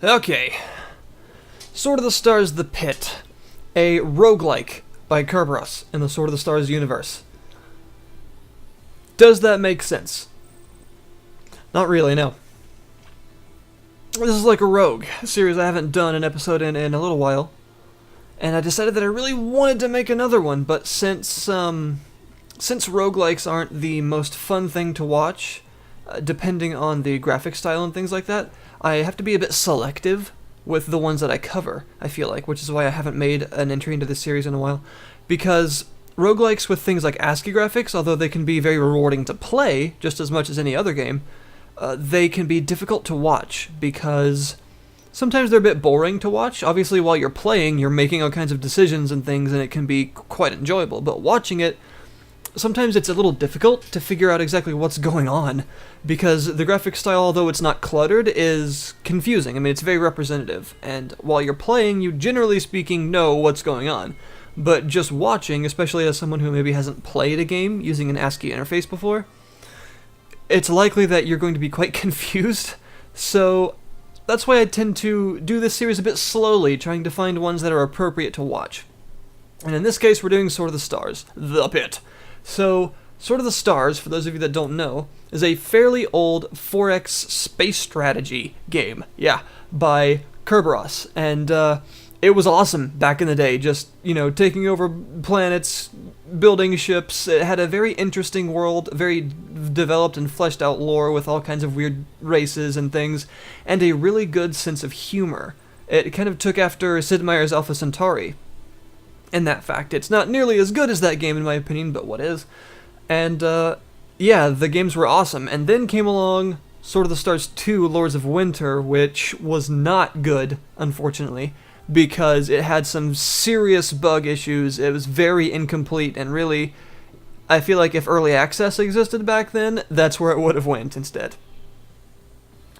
Okay. Sword of the Stars The Pit. A roguelike by Kerberos in the Sword of the Stars universe. Does that make sense? Not really, no. This is like a Rogue, a series I haven't done an episode in a little while. And I decided that I really wanted to make another one, but since roguelikes aren't the most fun thing to watch, depending on the graphic style and things like that, I have to be a bit selective with the ones that I cover, I feel like, which is why I haven't made an entry into this series in a while. Because roguelikes with things like ASCII graphics, although they can be very rewarding to play, just as much as any other game, they can be difficult to watch, because sometimes they're a bit boring to watch. Obviously, while you're playing, you're making all kinds of decisions and things, and it can be quite enjoyable, but watching it, sometimes it's a little difficult to figure out exactly what's going on, because the graphic style, although it's not cluttered, is confusing. I mean, it's very representative, and while you're playing, you generally speaking know what's going on. But just watching, especially as someone who maybe hasn't played a game using an ASCII interface before, it's likely that you're going to be quite confused. So that's why I tend to do this series a bit slowly, trying to find ones that are appropriate to watch. And in this case, we're doing Sword of the Stars, The Pit. So, Sword of the Stars, for those of you that don't know, is a fairly old 4X space strategy game, by Kerberos, and it was awesome back in the day, just, taking over planets, building ships. It had a very interesting world, very developed and fleshed out lore with all kinds of weird races and things, and a really good sense of humor. It kind of took after Sid Meier's Alpha Centauri, in that fact. It's not nearly as good as that game, in my opinion, but what is? And, the games were awesome. And then came along Sword of the Stars 2, Lords of Winter, which was not good, unfortunately, because it had some serious bug issues. It was very incomplete, and really, I feel like if early access existed back then, that's where it would have went instead.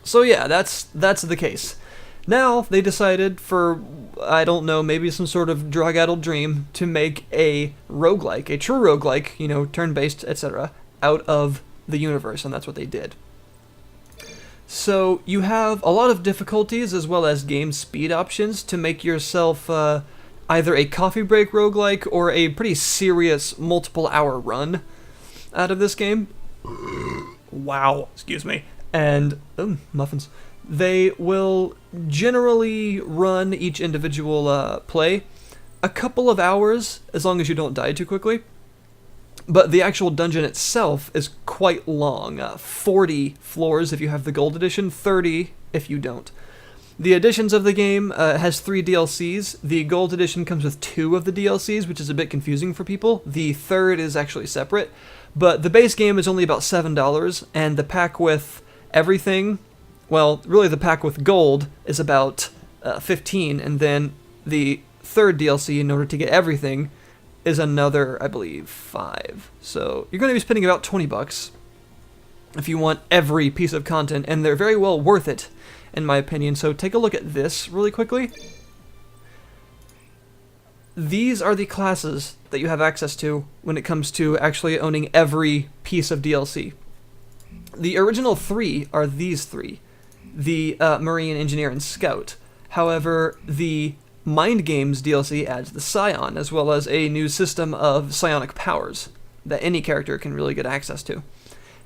So yeah, that's the case. Now, they decided for, I don't know, maybe some sort of drug-addled dream, to make a roguelike, a true roguelike, turn-based, etc., out of the universe, and that's what they did. So, you have a lot of difficulties as well as game speed options to make yourself either a coffee break roguelike or a pretty serious multiple-hour run out of this game. Wow, excuse me. And, muffins. They will generally run each individual play a couple of hours, as long as you don't die too quickly. But the actual dungeon itself is quite long, 40 floors if you have the Gold Edition, 30 if you don't. The editions of the game has 3 DLCs. The Gold Edition comes with 2 of the DLCs, which is a bit confusing for people. The third is actually separate. But the base game is only about $7, and the pack with everything, well, really the pack with gold is about $15, and then the third DLC, in order to get everything, is another, I believe, $5. So you're going to be spending about $20 if you want every piece of content, and they're very well worth it, in my opinion. So take a look at this really quickly. These are the classes that you have access to when it comes to actually owning every piece of DLC. The original 3 are these 3. The Marine, Engineer, and Scout. However, the Mind Games DLC adds the Scion, as well as a new system of psionic powers that any character can really get access to.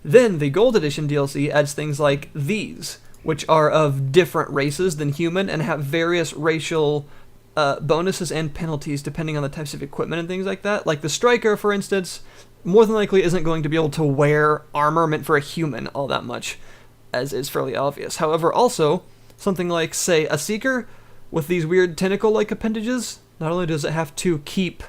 Then the Gold Edition DLC adds things like these, which are of different races than human and have various racial bonuses and penalties depending on the types of equipment and things like that. Like the Striker, for instance, more than likely isn't going to be able to wear armor meant for a human all that much, as is fairly obvious. However, also, something like, say, a Seeker with these weird tentacle-like appendages, not only does it have to keep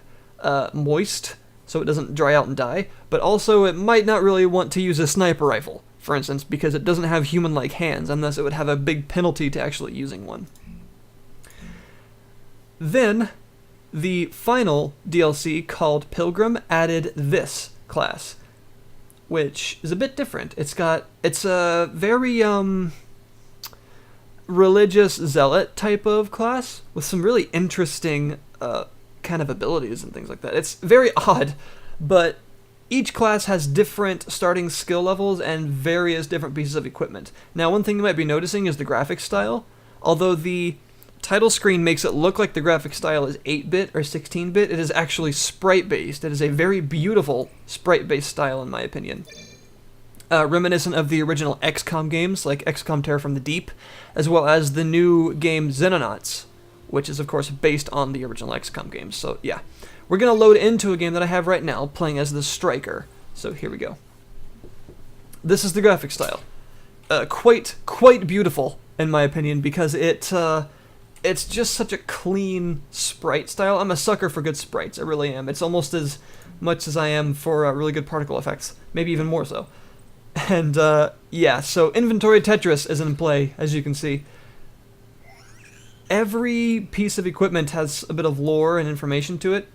moist so it doesn't dry out and die, but also it might not really want to use a sniper rifle, for instance, because it doesn't have human-like hands, and thus it would have a big penalty to actually using one. Then, the final DLC, called Pilgrim, added this class, which is a bit different. It's a very religious zealot type of class with some really interesting kind of abilities and things like that. It's very odd, but each class has different starting skill levels and various different pieces of equipment. Now, one thing you might be noticing is the graphics style. Although the title screen makes it look like the graphic style is 8-bit or 16-bit, it is actually sprite-based. It is a very beautiful sprite-based style, in my opinion. Reminiscent of the original XCOM games, like XCOM Terror from the Deep, as well as the new game Xenonauts, which is, of course, based on the original XCOM games. So, yeah. We're going to load into a game that I have right now, playing as the Striker. So, here we go. This is the graphic style. Quite beautiful, in my opinion, because it's just such a clean sprite style. I'm a sucker for good sprites, I really am. It's almost as much as I am for really good particle effects, maybe even more so. And, yeah, so Inventory Tetris is in play, as you can see. Every piece of equipment has a bit of lore and information to it.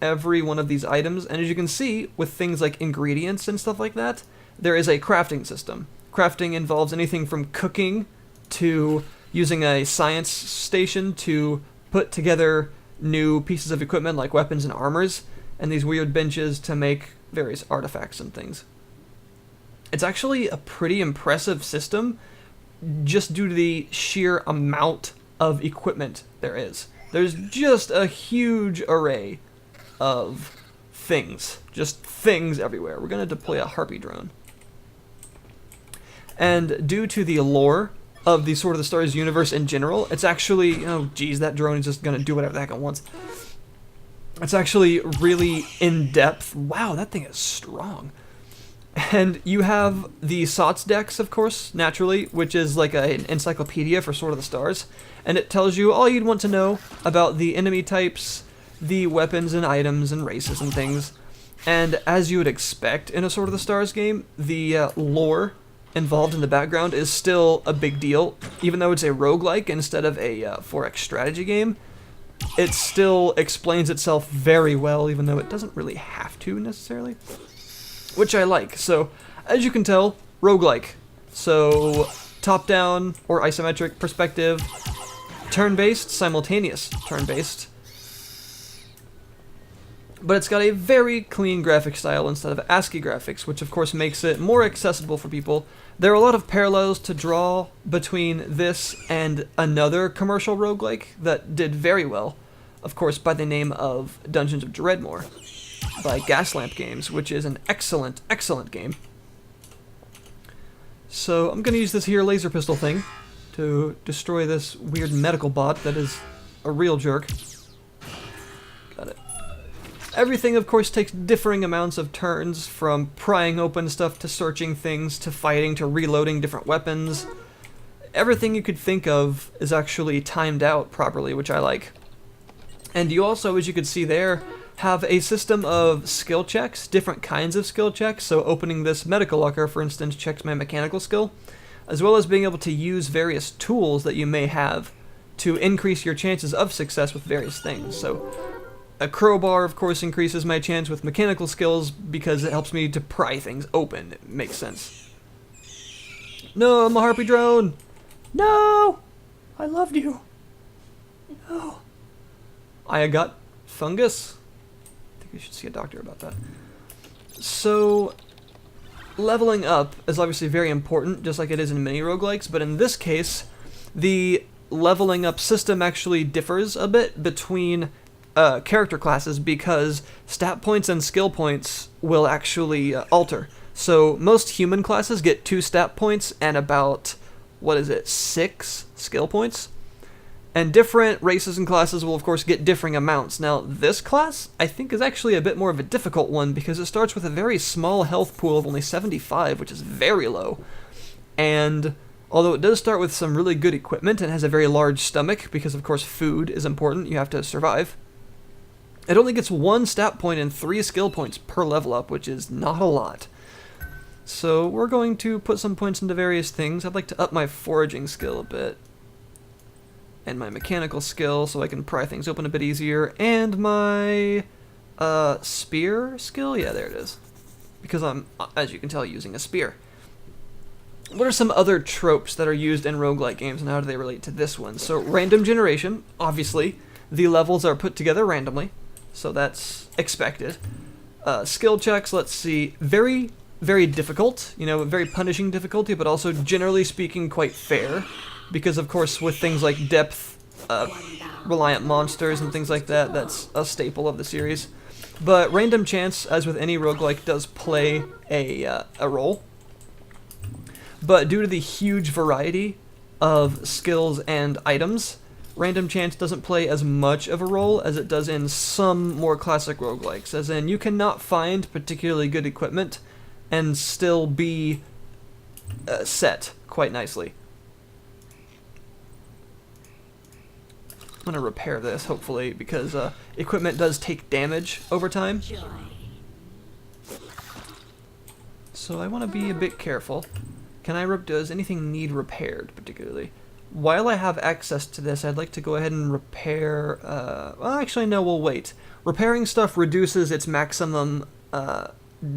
Every one of these items, and as you can see, with things like ingredients and stuff like that, there is a crafting system. Crafting involves anything from cooking to using a science station to put together new pieces of equipment like weapons and armors, and these weird benches to make various artifacts and things. It's actually a pretty impressive system just due to the sheer amount of equipment there is. There's just a huge array of things. Just things everywhere. We're going to deploy a Harpy drone. And due to the lore of the Sword of the Stars universe in general, it's actually... Oh, geez, that drone is just going to do whatever the heck it wants. It's actually really in-depth. Wow, that thing is strong. And you have the SOTS Dex, of course, naturally, which is like an encyclopedia for Sword of the Stars. And it tells you all you'd want to know about the enemy types, the weapons and items and races and things. And as you would expect in a Sword of the Stars game, the lore involved in the background is still a big deal. Even though it's a roguelike instead of a 4X strategy game, it still explains itself very well, even though it doesn't really have to necessarily. Which I like. So, as you can tell, roguelike. So, top-down or isometric perspective, turn-based, simultaneous turn-based. But it's got a very clean graphic style instead of ASCII graphics, which of course makes it more accessible for people. There are a lot of parallels to draw between this and another commercial roguelike that did very well, of course by the name of Dungeons of Dreadmore, by Gaslamp Games, which is an excellent, excellent game. So I'm going to use this here laser pistol thing to destroy this weird medical bot that is a real jerk. Got it. Everything, of course, takes differing amounts of turns, from prying open stuff to searching things to fighting to reloading different weapons. Everything you could think of is actually timed out properly, which I like. And you also, as you could see there, have a system of skill checks, different kinds of skill checks. So opening this medical locker, for instance, checks my mechanical skill, as well as being able to use various tools that you may have to increase your chances of success with various things. So a crowbar, of course, increases my chance with mechanical skills because it helps me to pry things open. It makes sense. No, I'm a Harpy drone! No! I loved you. No. I got fungus. I think we should see a doctor about that. So, leveling up is obviously very important, just like it is in many roguelikes, but in this case, the leveling up system actually differs a bit between character classes because stat points and skill points will actually alter. So most human classes get 2 stat points and about, 6 skill points? And different races and classes will of course get differing amounts. Now this class, I think, is actually a bit more of a difficult one because it starts with a very small health pool of only 75, which is very low. And although it does start with some really good equipment and has a very large stomach, because of course food is important, you have to survive, it only gets 1 stat point and 3 skill points per level up, which is not a lot. So we're going to put some points into various things. I'd like to up my foraging skill a bit, and my mechanical skill so I can pry things open a bit easier, and my spear skill? Yeah, there it is. Because I'm, as you can tell, using a spear. What are some other tropes that are used in roguelike games, and how do they relate to this one? So random generation, obviously. The levels are put together randomly, so that's expected. Skill checks, let's see, very difficult, very punishing difficulty, but also generally speaking quite fair. because of course with things like depth reliant monsters and things like that, that's a staple of the series. But random chance, as with any roguelike, does play a role. But due to the huge variety of skills and items, random chance doesn't play as much of a role as it does in some more classic roguelikes, as in you cannot find particularly good equipment and still be set quite nicely. I'm going to repair this, hopefully, because equipment does take damage over time. So I want to be a bit careful. Does anything need repaired, particularly? While I have access to this, I'd like to go ahead and repair... well, actually, no, we'll wait. Repairing stuff reduces its maximum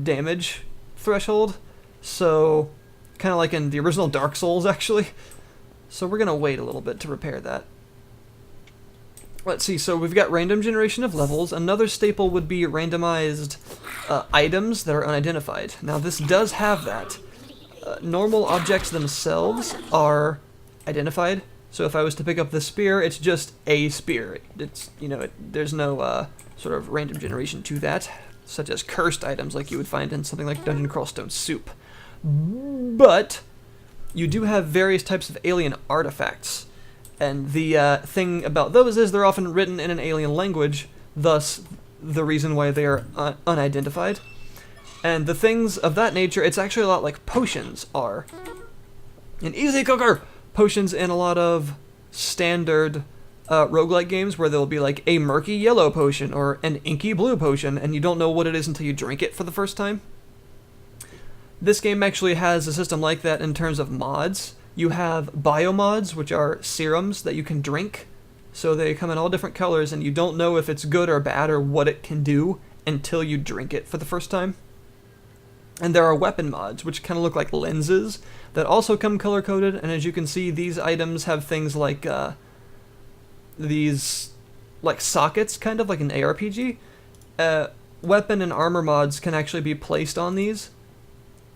damage threshold, so kind of like in the original Dark Souls, actually. So we're going to wait a little bit to repair that. Let's see, so we've got random generation of levels. Another staple would be randomized items that are unidentified. Now this does have that. Normal objects themselves are identified. So if I was to pick up the spear, it's just a spear. It's, you know, there's no sort of random generation to that, such as cursed items like you would find in something like Dungeon Crawl Stone Soup. But you do have various types of alien artifacts. And the thing about those is they're often written in an alien language, thus the reason why they are unidentified. And the things of that nature, it's actually a lot like potions are. An easy cooker! Potions in a lot of standard roguelike games where there'll be like a murky yellow potion or an inky blue potion, and you don't know what it is until you drink it for the first time. This game actually has a system like that in terms of mods. You have biomods, which are serums that you can drink. So they come in all different colors, and you don't know if it's good or bad or what it can do until you drink it for the first time. And there are weapon mods, which kind of look like lenses, that also come color-coded, and as you can see, these items have things like these like sockets, kind of like an ARPG. Weapon and armor mods can actually be placed on these.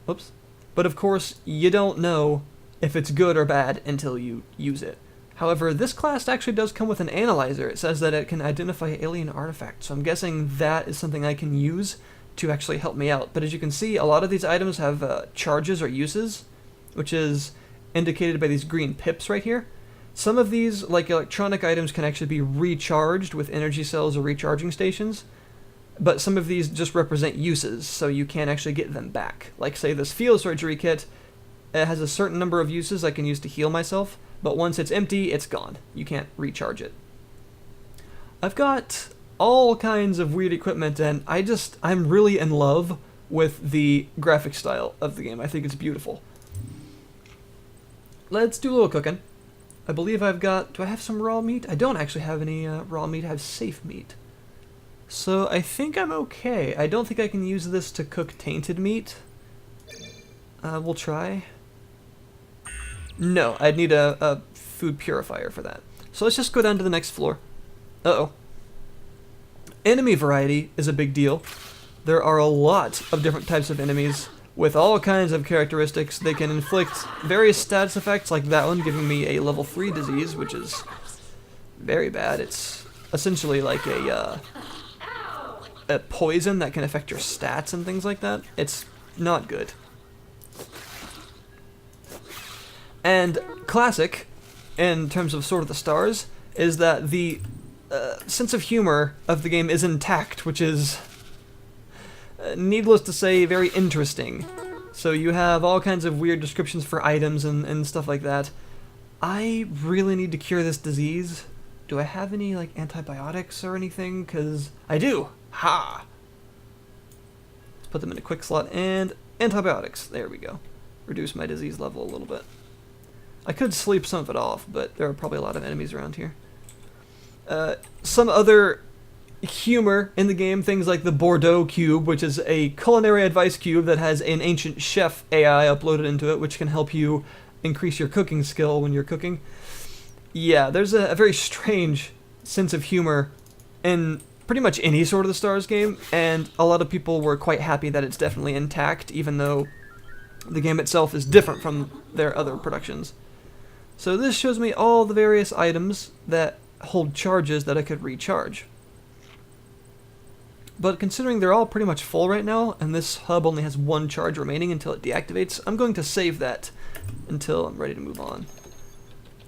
Oops. But of course, you don't know if it's good or bad until you use it. However, this class actually does come with an analyzer. It says that it can identify alien artifacts, so I'm guessing that is something I can use to actually help me out. But as you can see, a lot of these items have charges or uses, which is indicated by these green pips right here. Some of these, like electronic items, can actually be recharged with energy cells or recharging stations, but some of these just represent uses, so you can't actually get them back. Like, say, this field surgery kit, it has a certain number of uses I can use to heal myself, but once it's empty, it's gone. You can't recharge it. I've got all kinds of weird equipment, and I'm really in love with the graphic style of the game. I think it's beautiful. Let's do a little cooking. I believe I've got... Do I have some raw meat? I don't actually have any raw meat. I have safe meat. So I think I'm okay. I don't think I can use this to cook tainted meat. We'll try. No, I'd need a food purifier for that. So let's just go down to the next floor. Uh-oh. Enemy variety is a big deal. There are a lot of different types of enemies with all kinds of characteristics. They can inflict various status effects, like that one giving me a level 3 disease, which is very bad. It's essentially like a poison that can affect your stats and things like that. It's not good. And classic, in terms of Sword of the Stars, is that the sense of humor of the game is intact, which is, needless to say, very interesting. So you have all kinds of weird descriptions for items and stuff like that. I really need to cure this disease. Do I have any, like, antibiotics or anything? Because I do. Ha! Let's put them in a quick slot, and antibiotics. There we go. Reduce my disease level a little bit. I could sleep some of it off, but there are probably a lot of enemies around here. Some other humor in the game, things like the Bordeaux Cube, which is a culinary advice cube that has an ancient chef AI uploaded into it, which can help you increase your cooking skill when you're cooking. Yeah, there's a very strange sense of humor in pretty much any Sword of the Stars game, and a lot of people were quite happy that it's definitely intact, even though the game itself is different from their other productions. So this shows me all the various items that hold charges that I could recharge. But considering they're all pretty much full right now, and this hub only has one charge remaining until it deactivates, I'm going to save that until I'm ready to move on.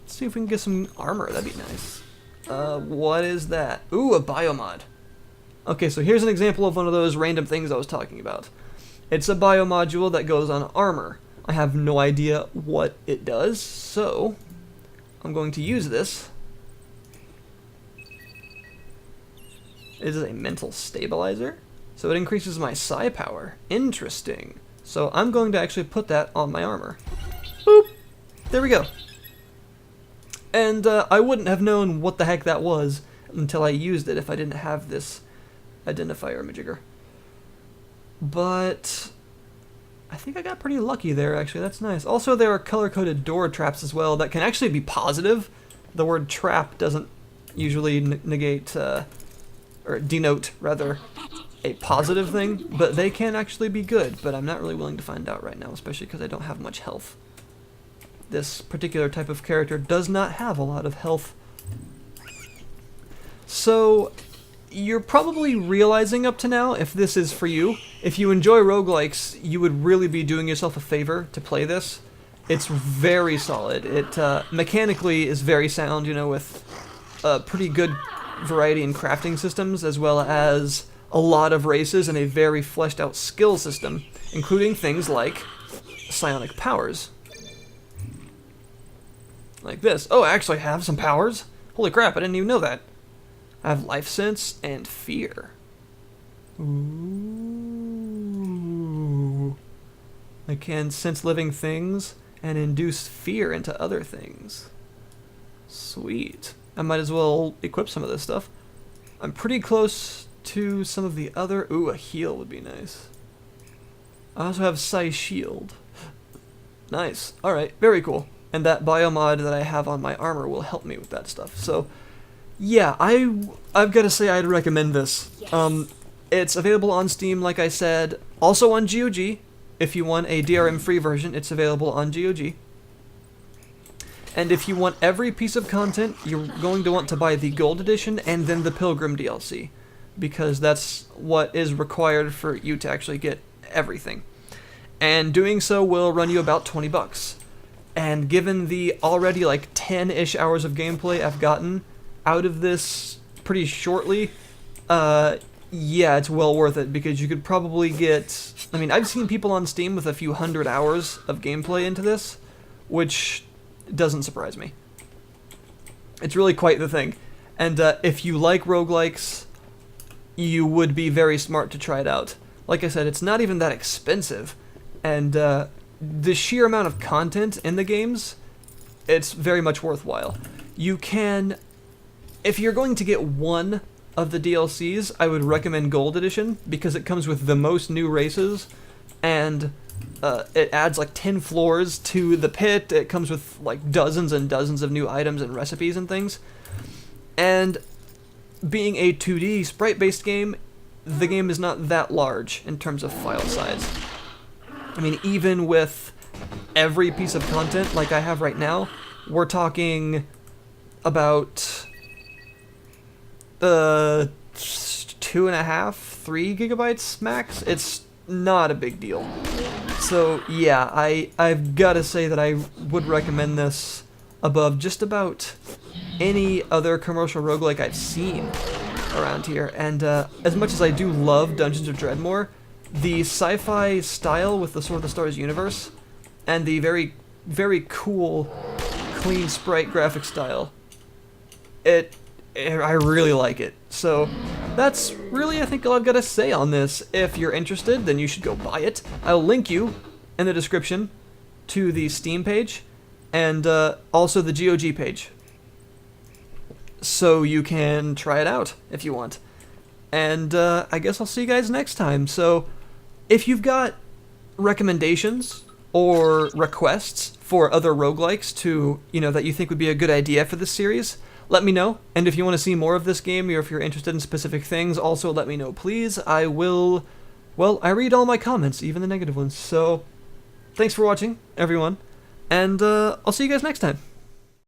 Let's see if we can get some armor, that'd be nice. What is that? Ooh, a biomod. Okay, so here's an example of one of those random things I was talking about. It's a biomodule that goes on armor. I have no idea what it does, so I'm going to use this. It is a mental stabilizer, so it increases my psi power. Interesting. So I'm going to actually put that on my armor. Boop! There we go. And I wouldn't have known what the heck that was until I used it if I didn't have this identifier majigger. But I think I got pretty lucky there, actually. That's nice. Also, there are color-coded door traps as well that can actually be positive. The word trap doesn't usually negate, or denote, rather, a positive thing, but they can actually be good, but I'm not really willing to find out right now, especially because I don't have much health. This particular type of character does not have a lot of health. So, you're probably realizing up to now, if this is for you, if you enjoy roguelikes, you would really be doing yourself a favor to play this. It's very solid. It mechanically is very sound, you know, with a pretty good variety in crafting systems, as well as a lot of races and a very fleshed out skill system, including things like psionic powers. Like this. Oh, I actually have some powers? Holy crap, I didn't even know that. I have life sense and fear. Ooh. I can sense living things and induce fear into other things. Sweet. I might as well equip some of this stuff. I'm pretty close to some of the other... Ooh, a heal would be nice. I also have Psi Shield. Nice. Alright, very cool. And that biomod that I have on my armor will help me with that stuff. So, yeah, I've got to say I'd recommend this. Yes. It's available on Steam, like I said. Also on GOG. If you want a DRM-free version, it's available on GOG. And if you want every piece of content, you're going to want to buy the Gold Edition and then the Pilgrim DLC. Because that's what is required for you to actually get everything. And doing so will run you about $20. And given the already like 10-ish hours of gameplay I've gotten out of this pretty shortly, yeah, it's well worth it, because you could probably get... I mean, I've seen people on Steam with a few hundred hours of gameplay into this, which doesn't surprise me. It's really quite the thing. And if you like roguelikes, you would be very smart to try it out. Like I said, it's not even that expensive, and the sheer amount of content in the games, it's very much worthwhile. You can... If you're going to get one of the DLCs, I would recommend Gold Edition, because it comes with the most new races, and it adds like 10 floors to the pit. It comes with like dozens and dozens of new items and recipes and things. And being a 2D sprite-based game, the game is not that large in terms of file size. I mean, even with every piece of content like I have right now, we're talking about 2.5, 3 gigabytes max. It's not a big deal. So yeah, I've got to say that I would recommend this above just about any other commercial roguelike I've seen around here. And as much as I do love Dungeons of Dreadmore, the sci-fi style with the Sword of the Stars universe and the very, very cool, clean sprite graphic style, I really like it. So that's really, I think, all I've got to say on this. If you're interested, then you should go buy it. I'll link you in the description to the Steam page and also the GOG page, so you can try it out if you want. And I guess I'll see you guys next time. So if you've got recommendations or requests for other roguelikes to, you know, that you think would be a good idea for this series, let me know. And if you want to see more of this game, or if you're interested in specific things, also let me know, please. I will... Well, I read all my comments, even the negative ones. So, thanks for watching, everyone. And I'll see you guys next time.